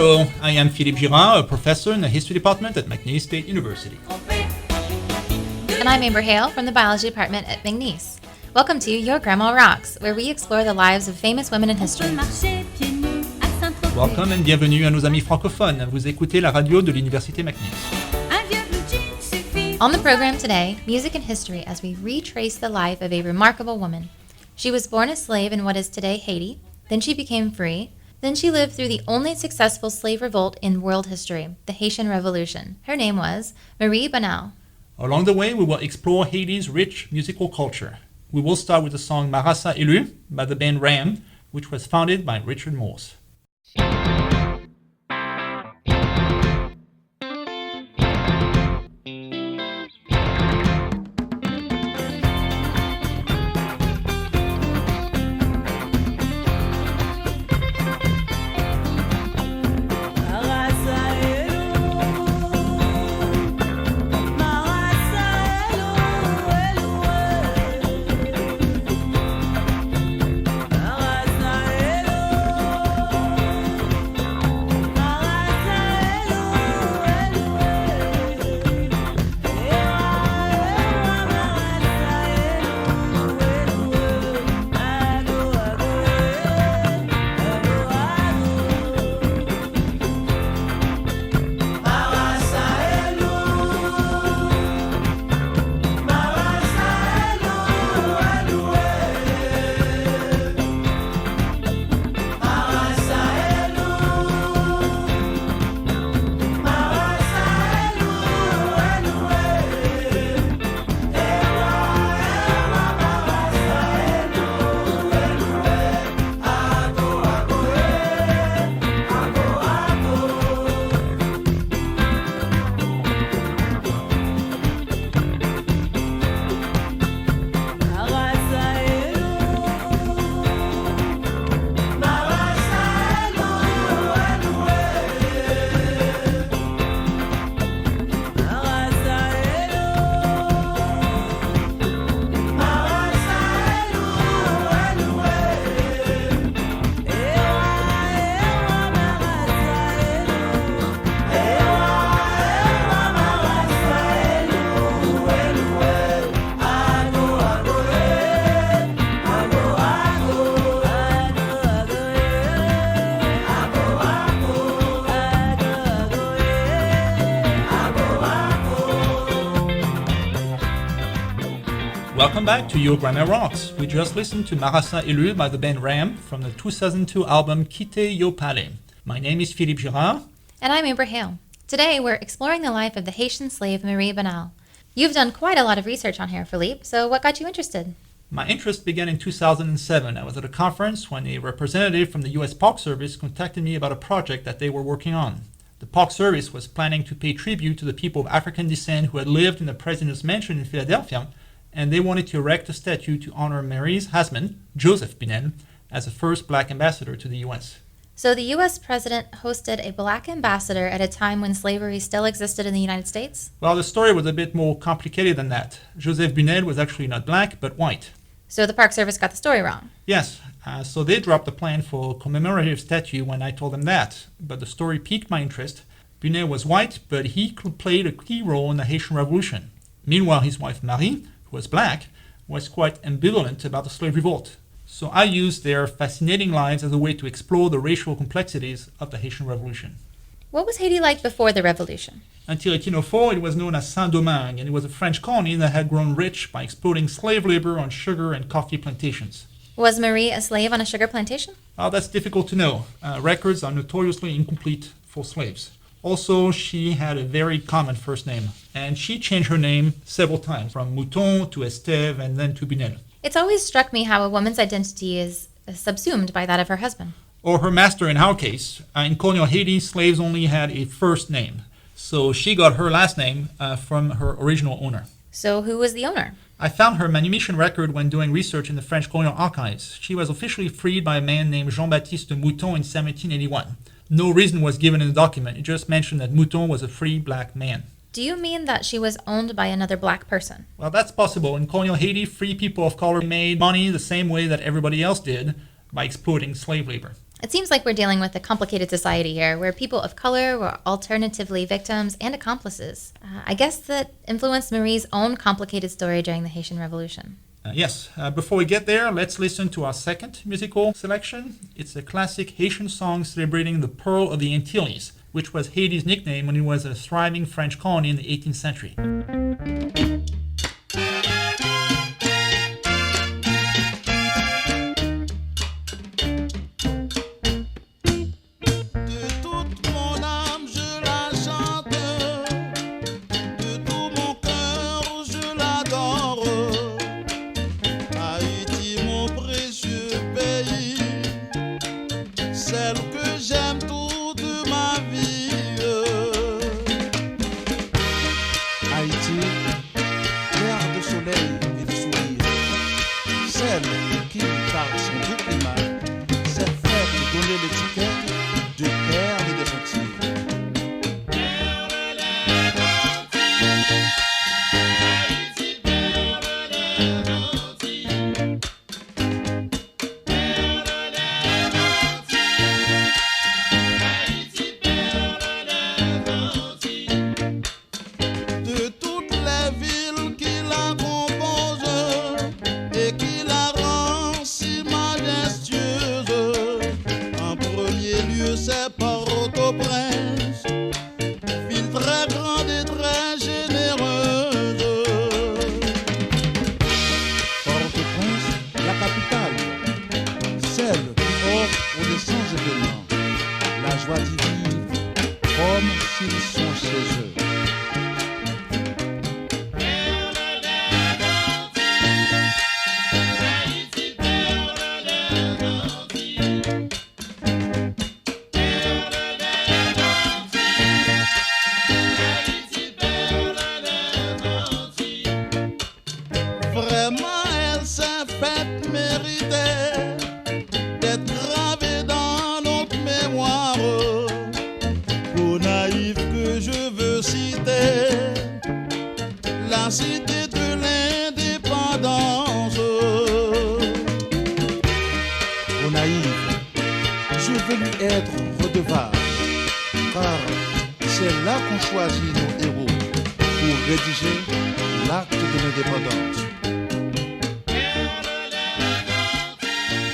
Hello, I am Philippe Girard, a professor in the history department at McNeese State University. And I'm Amber Hale from the biology department at McNeese. Welcome to Your Grandma Rocks, where we explore the lives of famous women in history. Welcome and bienvenue à nos amis francophones. Vous écoutez la radio de l'Université McNeese. On the program today, music and history as we retrace the life of a remarkable woman. She was born a slave in what is today Haiti, then she became free, then she lived through the only successful slave revolt in world history, the Haitian Revolution. Her name was Marie Bunel. Along the way, we will explore Haiti's rich musical culture. We will start with the song Marassa Élu by the band Ram, which was founded by Richard Morse. Welcome back to Your Grandma Rocks. We just listened to Marassa Élu by the band Ram from the 2002 album Quitte Yo Palais. My name is Philippe Girard. And I'm Amber Hale. Today we're exploring the life of the Haitian slave Marie Bunel. You've done quite a lot of research on her, Philippe, so what got you interested? My interest began in 2007. I was at a conference when a representative from the U.S. Park Service contacted me about a project that they were working on. The Park Service was planning to pay tribute to the people of African descent who had lived in the President's Mansion in Philadelphia, and they wanted to erect a statue to honor Marie's husband, Joseph Bunel, as the first black ambassador to the U.S. So the U.S. president hosted a black ambassador at a time when slavery still existed in the United States? Well, the story was a bit more complicated than that. Joseph Bunel was actually not black, but white. So the Park Service got the story wrong? Yes, so they dropped the plan for a commemorative statue when I told them that. But the story piqued my interest. Bunel was white, but he played a key role in the Haitian Revolution. Meanwhile, his wife Marie, who was black, was quite ambivalent about the slave revolt. So I used their fascinating lives as a way to explore the racial complexities of the Haitian Revolution. What was Haiti like before the revolution? Until 1804, it was known as Saint-Domingue, and it was a French colony that had grown rich by exploiting slave labor on sugar and coffee plantations. Was Marie a slave on a sugar plantation? Well, that's difficult to know. Records are notoriously incomplete for slaves. Also, she had a very common first name, and she changed her name several times, from Mouton to Esteve and then to Bunel. It's always struck me how a woman's identity is subsumed by that of her husband. Or her master in our case. In colonial Haiti, slaves only had a first name, so she got her last name from her original owner. So who was the owner? I found her manumission record when doing research in the French colonial archives. She was officially freed by a man named Jean-Baptiste Mouton in 1781. No reason was given in the document. It just mentioned that Mouton was a free black man. Do you mean that she was owned by another black person? Well, that's possible. In colonial Haiti, free people of color made money the same way that everybody else did, by exploiting slave labor. It seems like we're dealing with a complicated society here, where people of color were alternatively victims and accomplices. I guess that influenced Marie's own complicated story during the Haitian Revolution. Yes, before we get there, let's listen to our second musical selection. It's a classic Haitian song celebrating the Pearl of the Antilles, which was Haiti's nickname when it was a thriving French colony in the 18th century.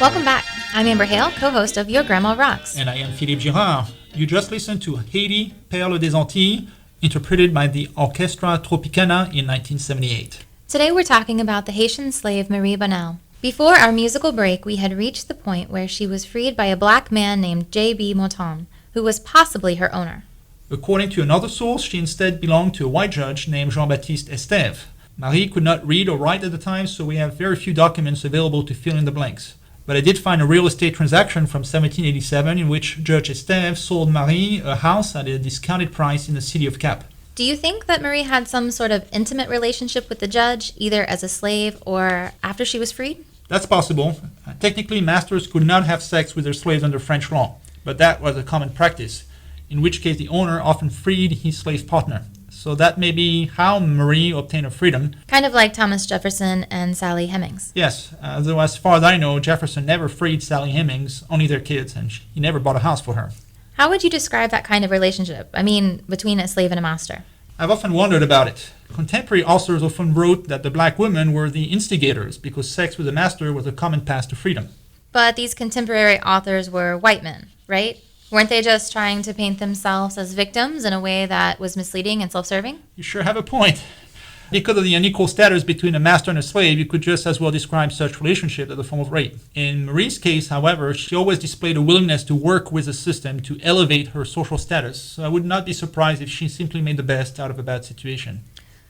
Welcome back. I'm Amber Hale, co-host of Your Grandma Rocks. And I am Philippe Girard. You just listened to Haiti, Perle des Antilles, interpreted by the Orchestra Tropicana in 1978. Today we're talking about the Haitian slave Marie Bunel. Before our musical break, we had reached the point where she was freed by a black man named J.B. Moton, who was possibly her owner. According to another source, she instead belonged to a white judge named Jean-Baptiste Estève. Marie could not read or write at the time, so we have very few documents available to fill in the blanks. But I did find a real estate transaction from 1787 in which Judge Estève sold Marie a house at a discounted price in the city of Cap. Do you think that Marie had some sort of intimate relationship with the judge, either as a slave or after she was freed? That's possible. Technically, masters could not have sex with their slaves under French law, but that was a common practice, in which case the owner often freed his slave partner. So that may be how Marie obtained her freedom. Kind of like Thomas Jefferson and Sally Hemings. Yes, though as far as I know, Jefferson never freed Sally Hemings, only their kids, and he never bought a house for her. How would you describe that kind of relationship? I mean, between a slave and a master? I've often wondered about it. Contemporary authors often wrote that the black women were the instigators because sex with a master was a common path to freedom. But these contemporary authors were white men, right? Weren't they just trying to paint themselves as victims in a way that was misleading and self-serving? You sure have a point. Because of the unequal status between a master and a slave, you could just as well describe such relationship as a form of rape. In Marie's case, however, she always displayed a willingness to work with the system to elevate her social status. So I would not be surprised if she simply made the best out of a bad situation.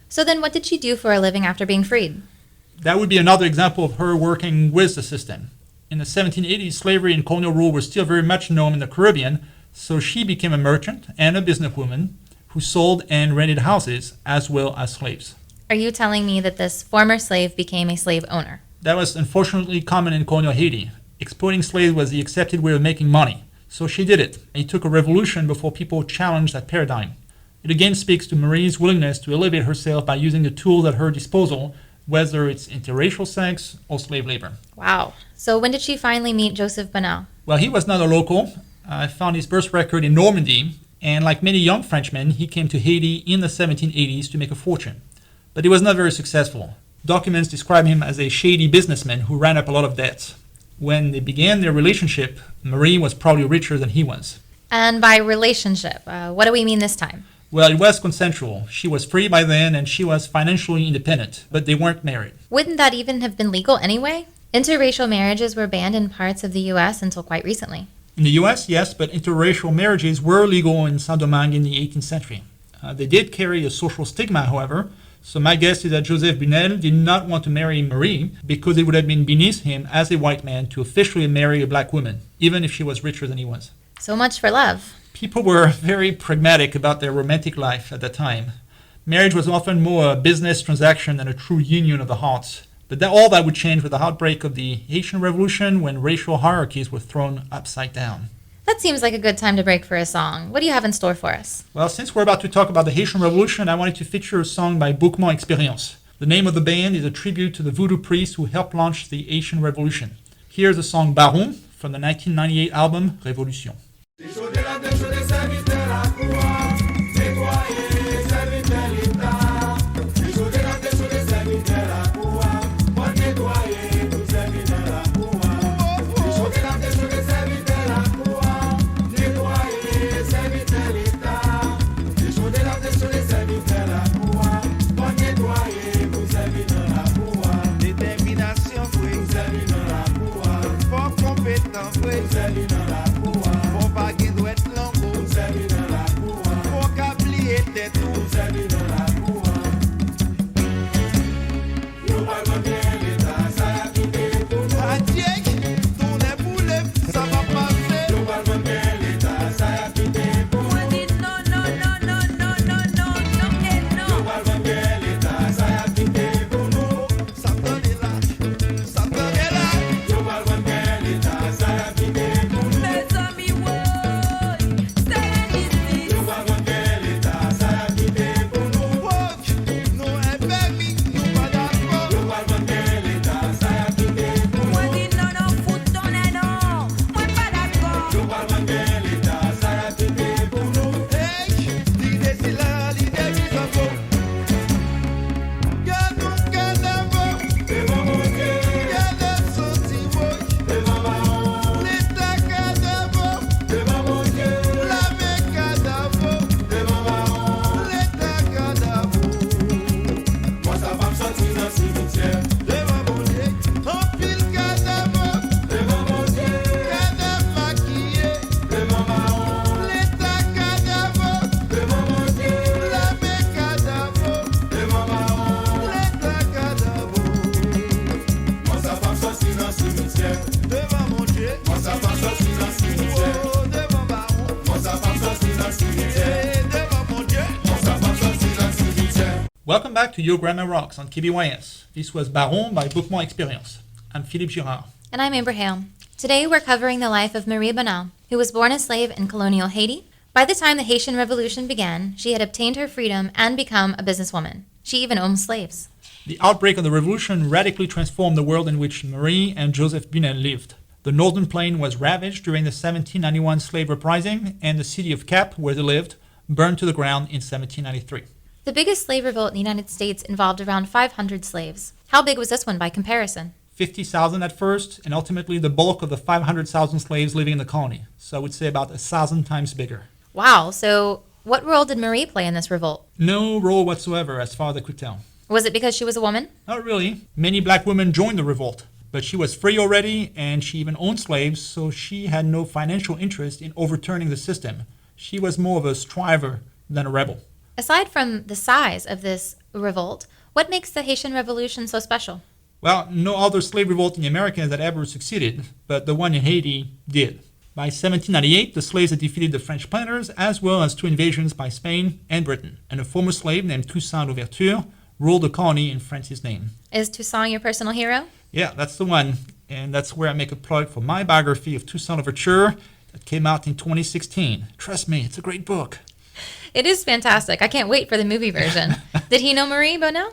So then what did she do for a living after being freed? That would be another example of her working with the system. In the 1780s, slavery and colonial rule were still very much known in the Caribbean, so she became a merchant and a businesswoman who sold and rented houses as well as slaves. Are you telling me that this former slave became a slave owner? That was unfortunately common in colonial Haiti. Exploiting slaves was the accepted way of making money. So she did it. It took a revolution before people challenged that paradigm. It again speaks to Marie's willingness to elevate herself by using the tools at her disposal whether it's interracial sex or slave labor. Wow. So when did she finally meet Joseph Bunel? Well, he was not a local. I found his birth record in Normandy, and like many young Frenchmen, he came to Haiti in the 1780s to make a fortune. But he was not very successful. Documents describe him as a shady businessman who ran up a lot of debts. When they began their relationship, Marie was probably richer than he was. And by relationship, what do we mean this time? Well, it was consensual. She was free by then and she was financially independent, but they weren't married. Wouldn't that even have been legal anyway? Interracial marriages were banned in parts of the U.S. until quite recently. In the U.S., yes, but interracial marriages were legal in Saint-Domingue in the 18th century. They did carry a social stigma, however, so my guess is that Joseph Bunel did not want to marry Marie because it would have been beneath him as a white man to officially marry a black woman, even if she was richer than he was. So much for love. People were very pragmatic about their romantic life at that time. Marriage was often more a business transaction than a true union of the hearts. But all that would change with the outbreak of the Haitian Revolution when racial hierarchies were thrown upside down. That seems like a good time to break for a song. What do you have in store for us? Well, since we're about to talk about the Haitian Revolution, I wanted to feature a song by Experience. The name of the band is a tribute to the voodoo priests who helped launch the Haitian Revolution. Here's the song Baron from the 1998 album Révolution. Welcome back to Your Grandma Rocks on KBYS. This was Baron by Experience. I'm Philippe Girard. And I'm Amber Hale. Today we're covering the life of Marie Bunel, who was born a slave in colonial Haiti. By the time the Haitian Revolution began, she had obtained her freedom and become a businesswoman. She even owned slaves. The outbreak of the revolution radically transformed the world in which Marie and Joseph Bunel lived. The northern plain was ravaged during the 1791 slave uprising, and the city of Cap, where they lived, burned to the ground in 1793. The biggest slave revolt in the United States involved around 500 slaves. How big was this one by comparison? 50,000 at first, and ultimately the bulk of the 500,000 slaves living in the colony. So I would say about 1,000 times bigger. Wow, so what role did Marie play in this revolt? No role whatsoever, as far as I could tell. Was it because she was a woman? Not really. Many black women joined the revolt, but she was free already, and she even owned slaves, so she had no financial interest in overturning the system. She was more of a striver than a rebel. Aside from the size of this revolt, what makes the Haitian Revolution so special? Well, no other slave revolt in the Americas had ever succeeded, but the one in Haiti did. By 1798, the slaves had defeated the French planters, as well as two invasions by Spain and Britain, and a former slave named Toussaint Louverture ruled the colony in France's name. Is Toussaint your personal hero? Yeah, that's the one, and that's where I make a plug for my biography of Toussaint Louverture that came out in 2016. Trust me, it's a great book. It is fantastic. I can't wait for the movie version. Did he know Marie Bunel?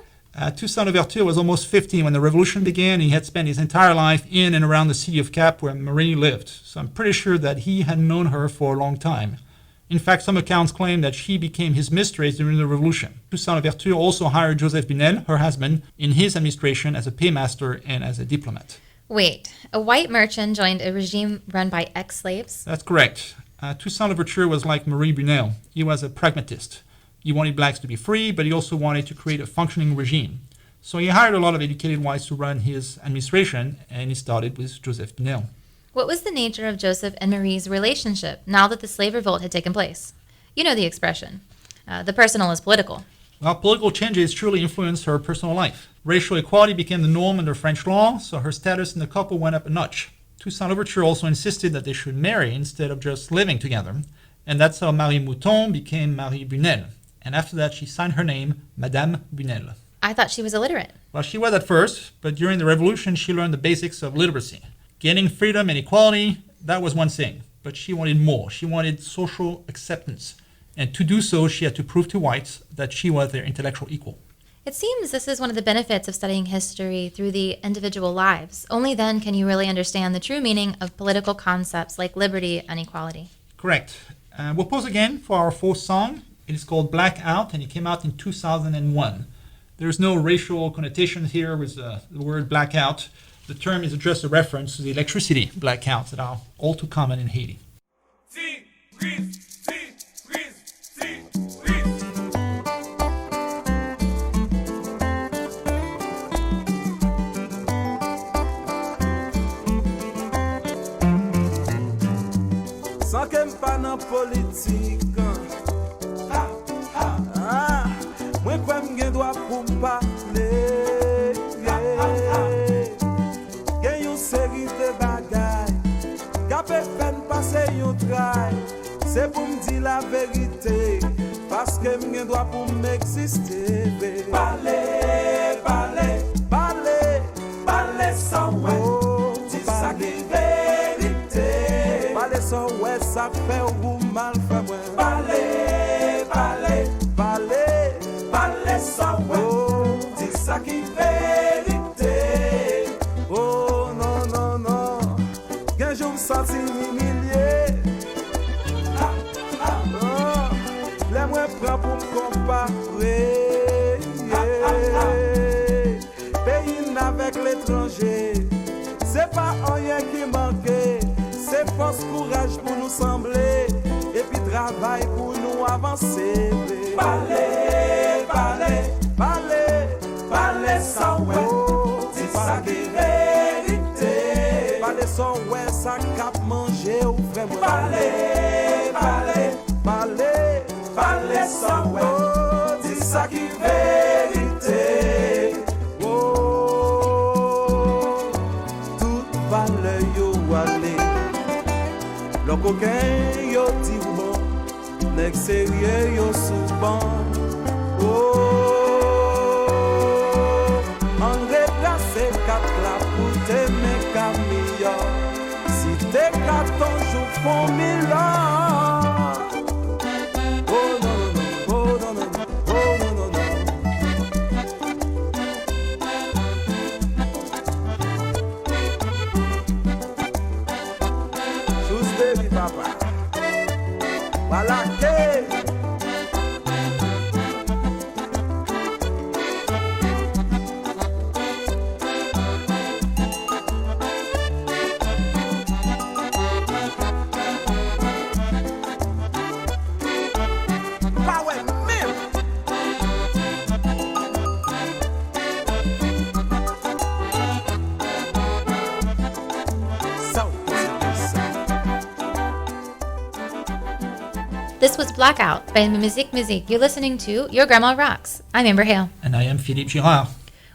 Toussaint Louverture was almost 50 when the revolution began. He had spent his entire life in and around the city of Cap where Marie lived. So I'm pretty sure that he had known her for a long time. In fact, some accounts claim that she became his mistress during the revolution. Toussaint Louverture also hired Joseph Bunel, her husband, in his administration as a paymaster and as a diplomat. Wait, a white merchant joined a regime run by ex-slaves? That's correct. Toussaint Louverture was like Marie Bunel. He was a pragmatist. He wanted blacks to be free, but he also wanted to create a functioning regime. So he hired a lot of educated whites to run his administration, and he started with Joseph Bunel. What was the nature of Joseph and Marie's relationship now that the slave revolt had taken place? You know the expression. The personal is political. Well, political changes truly influenced her personal life. Racial equality became the norm under French law, so her status in the couple went up a notch. Toussaint Louverture also insisted that they should marry instead of just living together, and that's how Marie Mouton became Marie Bunel. And after that, she signed her name, Madame Bunel. I thought she was illiterate. Well, she was at first, but during the revolution, she learned the basics of literacy. Gaining freedom and equality, that was one thing, but she wanted more. She wanted social acceptance. And to do so, she had to prove to whites that she was their intellectual equal. It seems this is one of the benefits of studying history through the individual lives. Only then can you really understand the true meaning of political concepts like liberty and equality. Correct. We'll pause again for our fourth song. It is called Blackout, and it came out in 2001. There's no racial connotation here with the word blackout. The term is just a reference to the electricity blackouts that are all too common in Haiti. Sans qu'elle pas dans politique. Moi quoi m'gen droit pour parler. Gen yon série de bagaille. Capé peine passer yon trail. C'est pour me dire la vérité. Parce que m'gen droit pour m'exister. Parler, parler, parler, parler sans ouais. Dis ça qui vérité. Parler sans ouais, ça fait ou mal fait ouais. Parler, parler, parler, parler sans ouais. Oh, dis ça qui vérité. Oh non, non, non. Qu'un jour me senti humilié. Oh, les moins prends pour me comparer. Pays avec l'étranger. C'est pas rien qui manquait. C'est force, courage pour nous sembler. Et puis travail pour nous avancer. Parler, parler, parler, parler sans ouais. Oh, dis ça qui vérité. Parler sans ouais, ça cap manger ou vraiment. Parler, parler, parler, parler sans ouais. Oh, dis ça qui vérité. Oh, tout valeur yo aller. Le coquin yo dit bon, l'extérieur yo souvent. Oh, en replacer quatre là pour t'aimer camillon. Si t'es quatre ans, je font mille ans. Oh non, non, non, oh non, non, oh non, non, non. Just baby papa. Voilà que This was Blackout by Musique Musique. You're listening to Your Grandma Rocks. I'm Amber Hale. And I am Philippe Girard.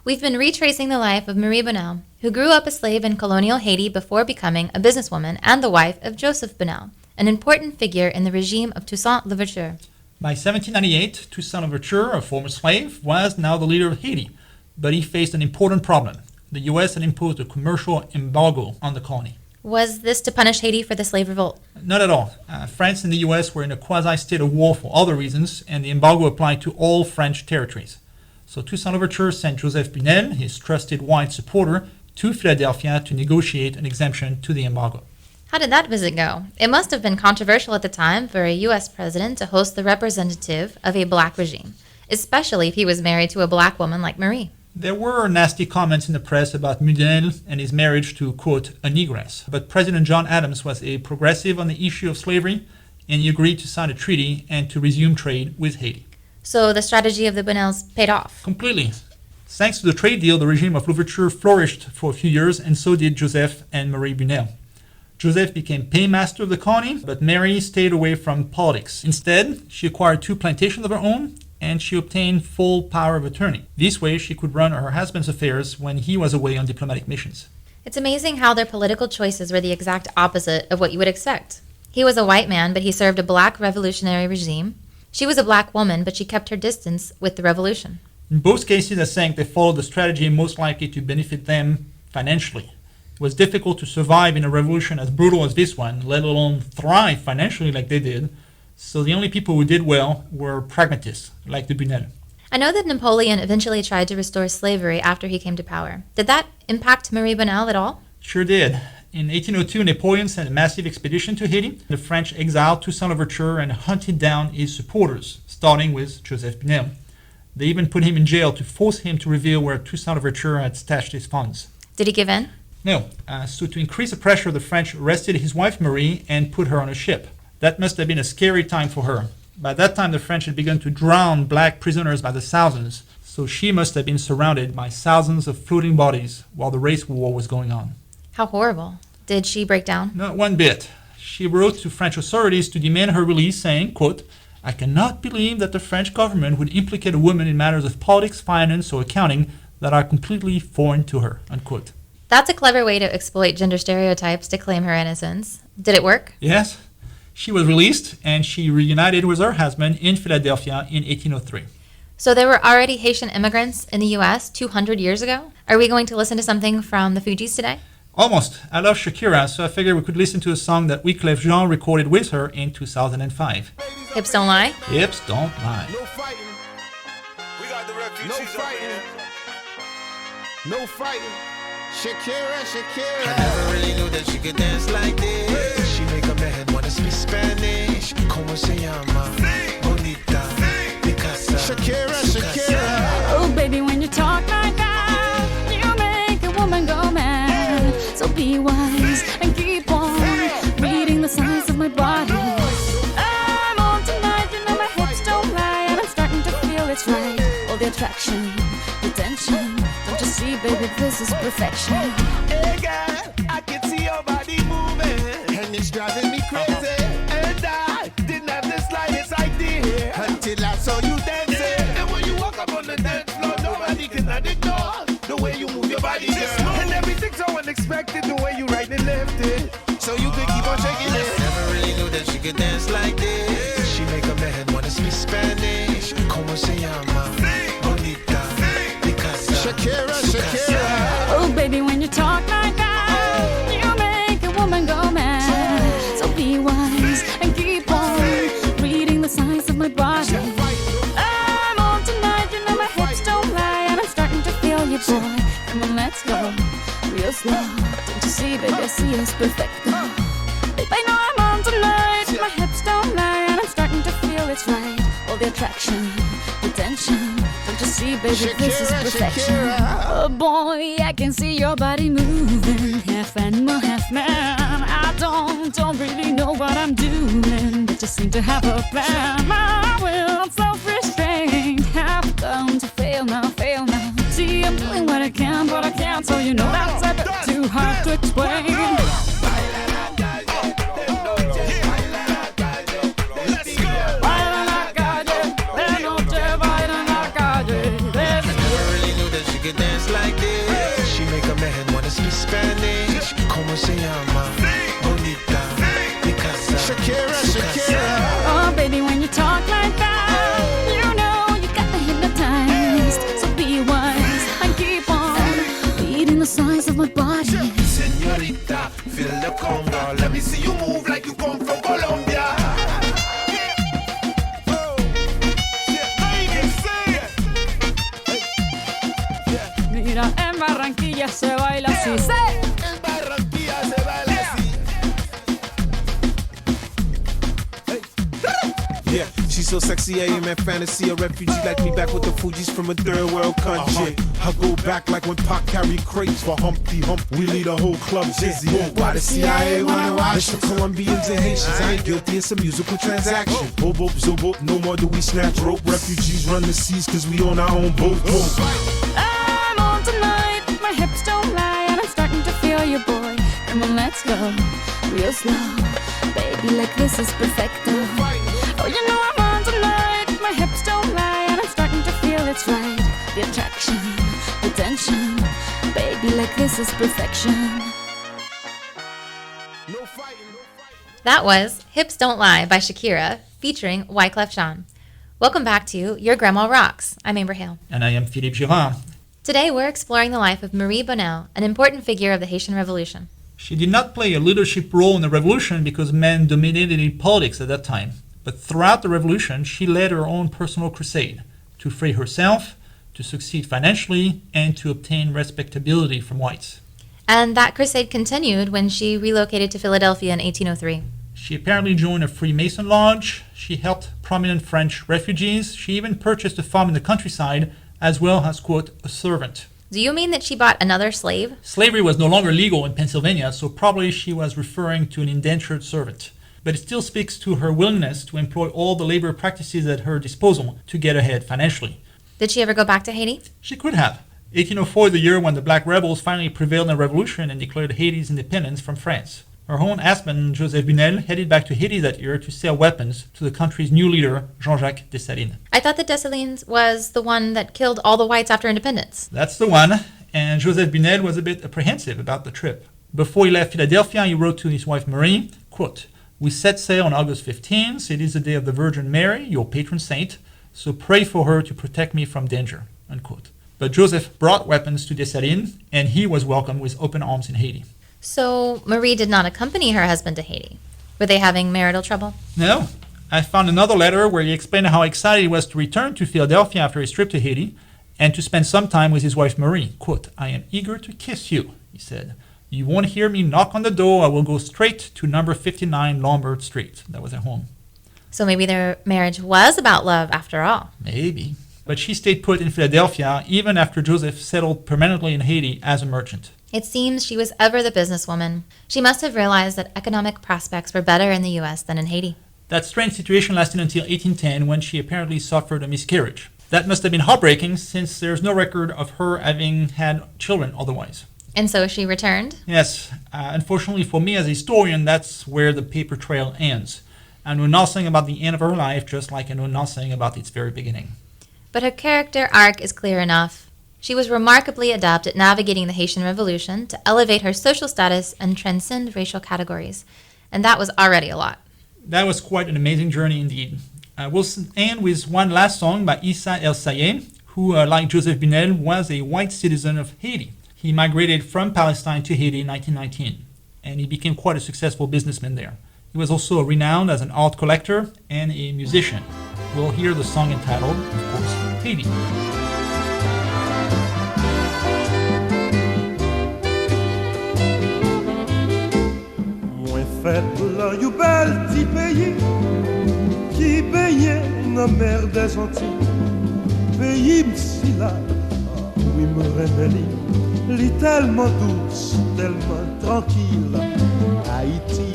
We've been retracing the life of Marie Bunel, who grew up a slave in colonial Haiti before becoming a businesswoman and the wife of Joseph Bunel, an important figure in the regime of Toussaint Louverture. By 1798, Toussaint Louverture, a former slave, was now the leader of Haiti, but he faced an important problem. The U.S. had imposed a commercial embargo on the colony. Was this to punish Haiti for the slave revolt? Not at all. France and the U.S. were in a quasi-state of war for other reasons, and the embargo applied to all French territories. So Toussaint Louverture sent Joseph Bunel, his trusted white supporter, to Philadelphia to negotiate an exemption to the embargo. How did that visit go? It must have been controversial at the time for a U.S. president to host the representative of a black regime, especially if he was married to a black woman like Marie. There were nasty comments in the press about Bunel and his marriage to, quote, a negress. But President John Adams was a progressive on the issue of slavery, and he agreed to sign a treaty and to resume trade with Haiti. So the strategy of the Bunels paid off. Completely. Thanks to the trade deal, the regime of Louverture flourished for a few years, and so did Joseph and Marie Bunel. Joseph became paymaster of the colony, but Mary stayed away from politics. Instead, she acquired 2 plantations of her own, and she obtained full power of attorney. This way, she could run her husband's affairs when he was away on diplomatic missions. It's amazing how their political choices were the exact opposite of what you would expect. He was a white man, but he served a black revolutionary regime. She was a black woman, but she kept her distance with the revolution. In both cases, I think they followed the strategy most likely to benefit them financially. It was difficult to survive in a revolution as brutal as this one, let alone thrive financially like they did. So the only people who did well were pragmatists, like the Bunel. I know that Napoleon eventually tried to restore slavery after he came to power. Did that impact Marie Bunel at all? Sure did. In 1802, Napoleon sent a massive expedition to Haiti. The French exiled Toussaint Louverture and hunted down his supporters, starting with Joseph Bunel. They even put him in jail to force him to reveal where Toussaint Louverture had stashed his funds. Did he give in? No. So to increase the pressure, the French arrested his wife Marie and put her on a ship. That must have been a scary time for her. By that time, the French had begun to drown black prisoners by the thousands, so she must have been surrounded by thousands of floating bodies while the race war was going on. How horrible. Did she break down? Not one bit. She wrote to French authorities to demand her release, saying, quote, I cannot believe that the French government would implicate a woman in matters of politics, finance, or accounting that are completely foreign to her, unquote. That's a clever way to exploit gender stereotypes to claim her innocence. Did it work? Yes. She was released, and she reunited with her husband in Philadelphia in 1803. So there were already Haitian immigrants in the U.S. 200 years ago? Are we going to listen to something from the Fugees today? Almost. I love Shakira, so I figured we could listen to a song that Wyclef Jean recorded with her in 2005. Hips don't lie? Hips don't lie. No fighting. We got the refugees. No fighting. No fighting. Shakira, Shakira. I never really knew that she could dance like this. She make a man wanna speak Spanish. Como se llama? Bonita. Picasa. Shakira, Shakira. Oh, baby, when you talk like that, you make a woman go mad. So be wise and keep on reading the signs of my body. I'm on tonight, you know my hips don't lie, and I'm starting to feel it's right. All the attraction, the tension. Don't you see, baby, this is perfection. Hey, girl, I can see your body moving, and it's driving me crazy. And I didn't have the slightest idea until I saw you dancing. And when you walk up on the dance floor, nobody can ignore the way you move your body, girl. And everything's so unexpected, the way you right and left it. So you could keep on shaking it. Never really knew that she could dance like this. She make a man wanna speak Spanish. Como se llama? Bonita. Picasa. Shakira, Shakira. Oh, baby, when you talk like that, you make a woman go mad. So be wise and keep on reading the signs of my body. I'm on tonight, you know my hips don't lie, and I'm starting to feel you, boy. Come on, let's go real slow. Don't you see, baby, I see it's perfect. Babe, I know I'm on tonight. My hips don't lie, and I'm starting to feel it's right. All the attraction, the tension. Don't you see, baby, this is perfection. Oh boy, I can see your body moving, half animal, half man. I don't really know what I'm doing, but just seem to have a plan. My will, self-restraint, have come to fail now, fail now. See, I'm doing what I can, but I can't, so you know that's a bit too hard to explain. Dance like this. She make a man wanna speak Spanish. Como se llama? Bonita. Picasa. Shakira, Shakira. Oh, baby, when you talk like that, you know you got me hypnotized. So be wise and keep on reading the signs of my body. Señorita, feel the conga. Let me see you move like you come from Colombia. so sexy, AM and fantasy. A refugee like me back with the Fugees from a third world country. I go back like when Pac carried crates for Humpty Hump. We lead a whole club dizzy. Why the CIA wanna watch us? Colombians and Haitians, I ain't guilty, it's a musical transaction. Bobo, zobo, no more do we snatch rope. Refugees run the seas cause we on our own boat. I'm on tonight, my hips don't lie, and I'm starting to feel you, boy. Come on, let's go, real slow. Baby, like this is perfecto. Oh, you know I'm on tonight, my hips don't lie, and I'm starting to feel it's right. The attraction, the tension. Baby, like this is perfection. That was Hips Don't Lie by Shakira, featuring Wyclef Jean. Welcome back to Your Grandma Rocks. I'm Amber Hale. And I am Philippe Girard. Today we're exploring the life of Marie Bunel, an important figure of the Haitian Revolution. She did not play a leadership role in the revolution because men dominated in politics at that time. But throughout the revolution, she led her own personal crusade to free herself, to succeed financially, and to obtain respectability from whites. And that crusade continued when she relocated to Philadelphia in 1803. She apparently joined a Freemason lodge. She helped prominent French refugees. She even purchased a farm in the countryside, as well as, quote, a servant. Do you mean that she bought another slave? Slavery was no longer legal in Pennsylvania, so probably she was referring to an indentured servant. But it still speaks to her willingness to employ all the labor practices at her disposal to get ahead financially. Did she ever go back to Haiti? She could have. 1804 is the year when the black rebels finally prevailed in the revolution and declared Haiti's independence from France. Her own husband, Joseph Bunel, headed back to Haiti that year to sell weapons to the country's new leader, Jean-Jacques Dessalines. I thought that Dessalines was the one that killed all the whites after independence. That's the one, and Joseph Bunel was a bit apprehensive about the trip. Before he left Philadelphia, he wrote to his wife Marie, quote, "We set sail on August 15th. It is the day of the Virgin Mary, your patron saint, so pray for her to protect me from danger," unquote. But Joseph brought weapons to Dessalines, and he was welcomed with open arms in Haiti. So Marie did not accompany her husband to Haiti. Were they having marital trouble? No. I found another letter where he explained how excited he was to return to Philadelphia after his trip to Haiti and to spend some time with his wife Marie. Quote, "I am eager to kiss you," he said. "You won't hear me knock on the door. I will go straight to number 59 Lombard Street." That was their home. So maybe their marriage was about love after all. Maybe. But she stayed put in Philadelphia even after Joseph settled permanently in Haiti as a merchant. It seems she was ever the businesswoman. She must have realized that economic prospects were better in the U.S. than in Haiti. That strange situation lasted until 1810 when she apparently suffered a miscarriage. That must have been heartbreaking since there's no record of her having had children otherwise. And so she returned? Yes. Unfortunately for me as a historian, that's where the paper trail ends. I know nothing about the end of her life, just like I know nothing about its very beginning. But her character arc is clear enough. She was remarkably adept at navigating the Haitian Revolution to elevate her social status and transcend racial categories. And that was already a lot. That was quite an amazing journey indeed. We'll end with one last song by Issa El Sayed, who, like Joseph Bunel, was a white citizen of Haiti. He migrated from Palestine to Haiti in 1919, and he became quite a successful businessman there. He was also renowned as an art collector and a musician. We'll hear the song entitled, of course, Haiti. Fête là, you bel petit pays qui baigne dans mer des Antilles. Pays m'si là, oui me révèle, li tellement douce, tellement tranquille. Haïti,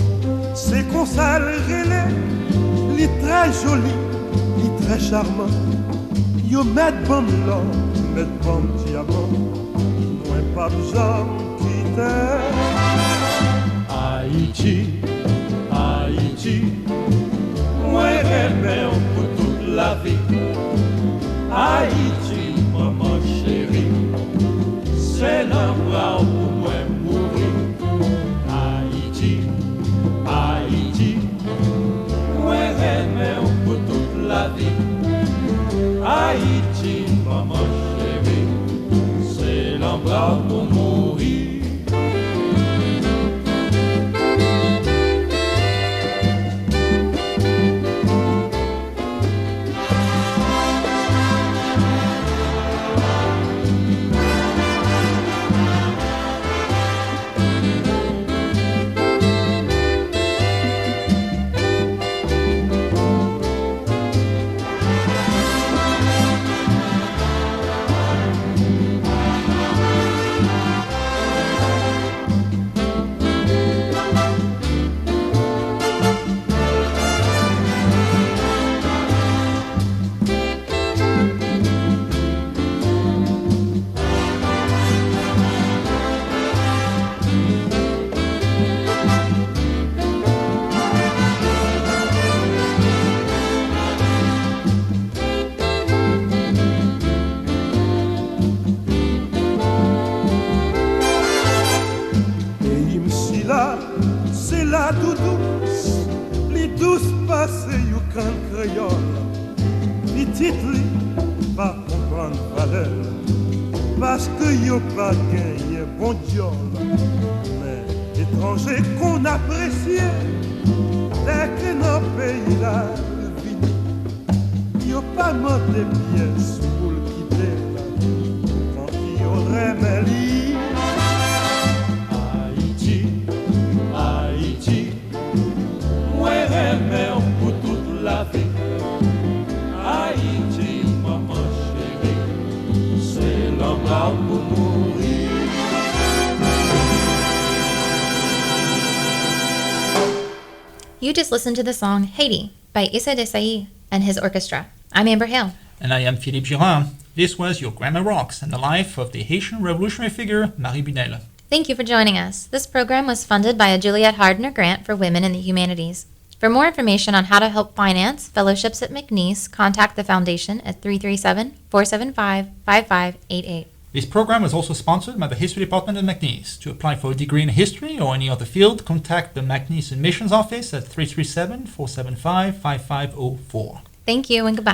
c'est qu'on ça le relais, li très joli, li très charmant. Yo met bon l'or, met bon diamant, moins pas besoin quitter. Haïti, Haïti, moi j'aime pour toute la vie. Haïti, maman chérie, c'est l'endroit où moi mourir. Haïti, Haïti, moi j'aime pour toute la vie. Haïti, maman chérie, c'est l'endroit où mourir. la douce, li douce passe you can créole. Petit li pas comprendre valeur, parce que yo pas gagné bon Dieu. Mais étranger qu'on appréciait, dès que nos pays là vini, yo pas monté pièces pour le quitter là, quand il aurait mêlé. Haïti, Haïti, moi remède pour toute la vie. Haïti, maman chérie, c'est l'homme là pour mourir. You just listened to the song Haiti by Issa Desai and his orchestra. I'm Amber Hale. And I am Philippe Girard. This was Your Grandma Rocks and the life of the Haitian revolutionary figure Marie Bunel. Thank you for joining us. This program was funded by a Juliette Hardner grant for women in the humanities. For more information on how to help finance fellowships at McNeese, contact the foundation at 337-475-5588. This program was also sponsored by the History Department at McNeese. To apply for a degree in history or any other field, contact the McNeese Admissions Office at 337-475-5504. Thank you and goodbye.